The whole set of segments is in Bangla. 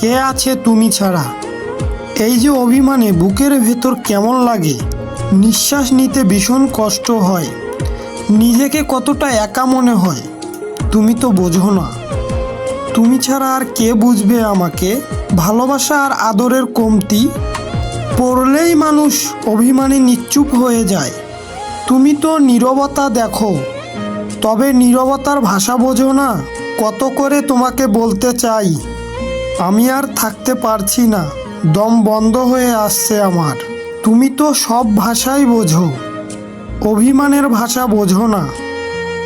কে আছে তুমি ছাড়া। এই যে অভিমানে বুকের ভেতর কেমন লাগে, নিঃশ্বাস নিতে ভীষণ কষ্ট হয়, নিজেকে কতটা একা মনে হয়। তুমি তো বোঝো না। তুমি ছাড়া আর কে বুঝবে আমাকে। ভালোবাসা আর আদরের কমতি পড়লেই মানুষ অভিমানে নিশ্চুপ হয়ে যায়। তুমি তো নীরবতা দেখো, তবে নীরবতার ভাষা বোঝো না। কত করে তোমাকে বলতে চাই, আমি আর থাকতে পারছি না, দম বন্ধ হয়ে আসছে আমার। তুমি তো সব ভাষাই বোঝো, অভিমানের ভাষা বোঝো না।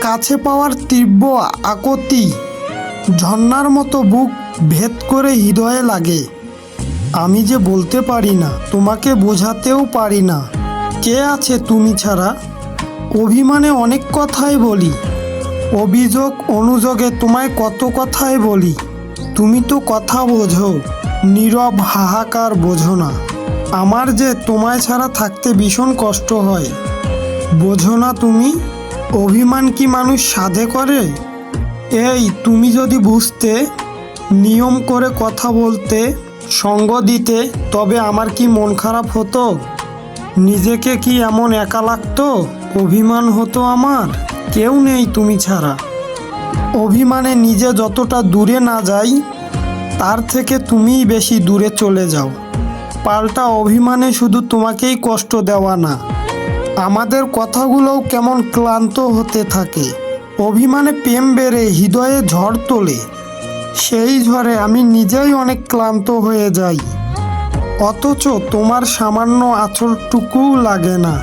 কাছে পাওয়ার তীব্র আকুতি ঝর্ণার মতো বুক ভেদ করে হৃদয়ে লাগে। আমি যে বলতে পারি না, তোমাকে বোঝাতেও পারি না কে আছে তুমি ছাড়া। অভিমানে অনেক কথাই বলি, অভিযোগ অনুযোগে তোমায় কত কথাই বলি। তুমি তো কথা বোঝো, নীরব হাহাকার বোঝো না। আমার যে তোমায় ছাড়া থাকতে ভীষণ কষ্ট হয়, বোঝো না তুমি। অভিমান কি মানুষ সাধে করে? এই তুমি যদি বুঝতে, নিয়ম করে কথা বলতে, সঙ্গ দিতে, তবে আমার কি মন খারাপ হতো? নিজেকে কি এমন একা লাগতো? অভিমান হতো আমার? কেউ নেই তুমি ছাড়া। অভিমানে নিজে যতটা দূরে না যাই, তার থেকে তুমিই বেশি দূরে চলে যাও। পাল্টা অভিমানে শুধু তোমাকেই কষ্ট দেওয়া না, আমাদের কথাগুলোও কেমন ক্লান্ত হতে থাকে। অভিমানে প্রেম বেড়ে হৃদয়ে ঝড় তোলে, সেই ঝড়ে আমি নিজেই অনেক ক্লান্ত হয়ে যাই। অথচ তোমার সামান্য আঁচলটুকুও লাগে না।